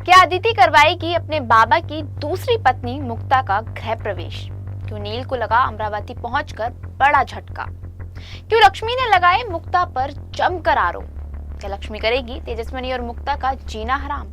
क्या अदिति करवाएगी अपने बाबा की दूसरी पत्नी मुक्ता का गृह प्रवेश? क्यों नील को लगा अमरावती पहुंचकर बड़ा झटका? क्यों लक्ष्मी ने लगाए मुक्ता पर जमकर आरोप? क्या लक्ष्मी करेगी तेजस्विनी और मुक्ता का जीना हराम?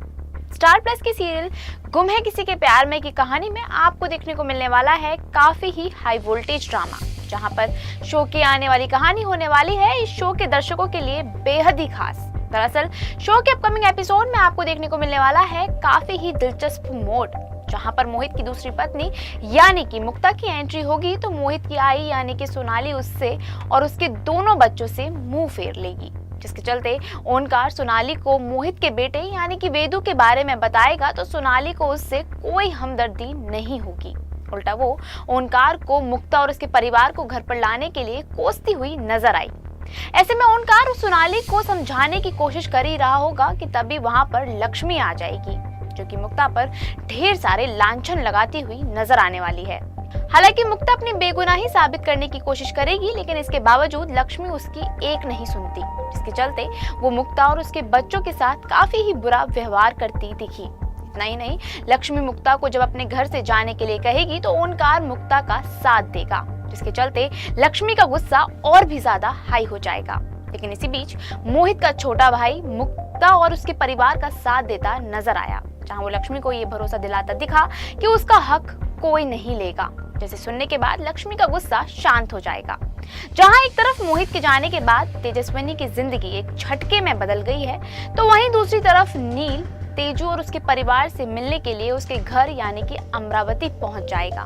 स्टार प्लस की सीरियल गुम है किसी के प्यार में की कहानी में आपको देखने को मिलने वाला है काफी ही हाई वोल्टेज ड्रामा, जहां पर शो की आने वाली कहानी होने वाली है इस शो के दर्शकों के लिए बेहद ही खास। दरअसल शो के अपकमिंग एपिसोड में आपको देखने को मिलने वाला है काफी ही दिलचस्प मोड़, जहां पर मोहित की दूसरी पत्नी यानी कि मुक्ता की एंट्री होगी तो मोहित की आई यानी कि सोनाली उससे और उसके दोनों बच्चों से मुंह फेर लेगी, जिसके चलते ओंकार सोनाली को मोहित के बेटे यानी कि वेदु के बारे में बताएगा तो सोनाली को उससे कोई हमदर्दी नहीं होगी। उल्टा वो ओंकार को मुक्ता और उसके परिवार को घर पर लाने के लिए कोसती हुई नजर आई। ऐसे में ओंकार उस सोनाली को समझाने की कोशिश कर ही रहा होगा कि तभी वहां पर लक्ष्मी आ जाएगी, जो कि मुक्ता पर ढेर सारे लांछन लगाती हुई नजर आने वाली है। हालांकि मुक्ता अपनी बेगुनाही साबित करने की कोशिश करेगी, लेकिन इसके बावजूद लक्ष्मी उसकी एक नहीं सुनती, जिसके चलते वो मुक्ता और उसके बच्चों के साथ काफी ही बुरा व्यवहार करती दिखी। इतना ही नहीं, लक्ष्मी मुक्ता को जब अपने घर से जाने के लिए कहेगी तो ओंकार मुक्ता का साथ देगा, जिसके चलते लक्ष्मी का गुस्सा और भी ज्यादा हाई हो जाएगा। लेकिन इसी बीच मोहित का छोटा भाई मुक्ता और उसके परिवार का साथ देता नजर आया, जहां वो लक्ष्मी को ये भरोसा दिलाता दिखा कि उसका हक कोई नहीं लेगा, जिसे सुनने के बाद लक्ष्मी का गुस्सा शांत हो जाएगा। जहां एक तरफ मोहित के जाने के बाद तेजस्विनी की जिंदगी एक झटके में बदल गई है, तो वहीं दूसरी तरफ नील तेजू और उसके परिवार से मिलने के लिए उसके घर यानी कि अमरावती पहुंच जाएगा,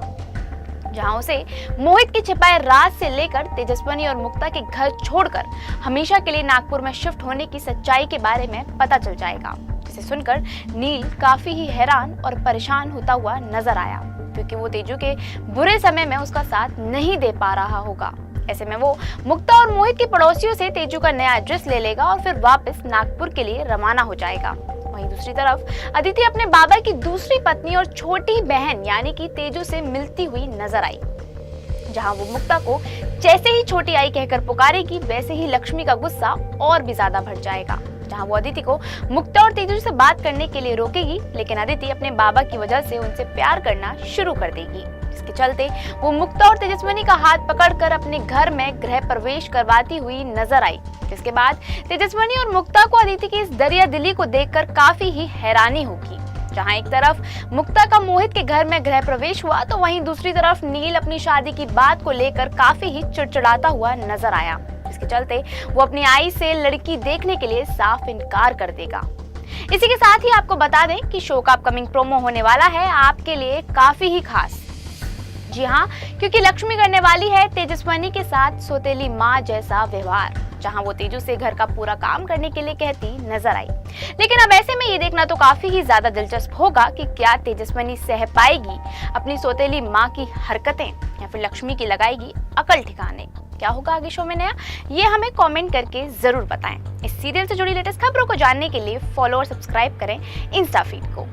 जहां उसे मोहित के छिपाए राज से लेकर तेजस्विनी और मुक्ता के घर छोड़कर हमेशा के लिए नागपुर में शिफ्ट होने की सच्चाई के बारे में पता चल जाएगा, जिसे सुनकर नील काफी ही हैरान और परेशान होता हुआ नजर आया, क्योंकि वो तेजू के बुरे समय में उसका साथ नहीं दे पा रहा होगा। ऐसे में वो मुक्ता और मोहित के पड़ोसियों से तेजू का नया एड्रेस ले लेगा और फिर वापस नागपुर के लिए रवाना हो जाएगा। वहीं दूसरी तरफ अदिति अपने बाबा की दूसरी पत्नी और छोटी बहन यानी कि तेजू से मिलती हुई नजर आई, जहां वो मुक्ता को जैसे ही छोटी आई कहकर पुकारेगी वैसे ही लक्ष्मी का गुस्सा और भी ज्यादा बढ़ जाएगा, जहां वो अदिति को मुक्ता और तेजू से बात करने के लिए रोकेगी, लेकिन अदिति अपने बाबा की वजह से उनसे प्यार करना शुरू कर देगी, जिसके चलते वो मुक्ता और तेजस्विनी का हाथ पकड़कर अपने घर में गृह प्रवेश करवाती हुई नजर आई। जिसके बाद तेजस्विनी और मुक्ता को अदिति की इस दरिया दिली को देखकर काफी ही हैरानी होगी। जहां एक तरफ मुक्ता का मोहित के घर में गृह प्रवेश हुआ तो वहीं दूसरी तरफ नील अपनी शादी की बात को लेकर काफी ही चिड़चिड़ाता हुआ नजर आया, जिसके चलते वो अपनी आई से लड़की देखने के लिए साफ इनकार कर देगा। इसी के साथ ही आपको बता दें कि शो का अपकमिंग प्रोमो होने वाला है आपके लिए काफी ही खास। जी हाँ, क्योंकि लक्ष्मी करने वाली है तेजस्विनी के साथ सौतेली माँ जैसा व्यवहार, जहां वो तेजू से घर का पूरा काम करने के लिए कहती नजर आई। लेकिन अब ऐसे में ये देखना तो काफी ही ज्यादा दिलचस्प होगा कि क्या तेजस्विनी सह पाएगी अपनी सौतेली माँ की हरकतें या फिर लक्ष्मी की लगाएगी अकल ठिकाने। क्या होगा आगे शो में नया, ये हमें कमेंट करके जरूर बताएं। इस सीरियल से जुड़ी लेटेस्ट खबरों को जानने के लिए फॉलो और सब्सक्राइब करें इंस्टा फीड को।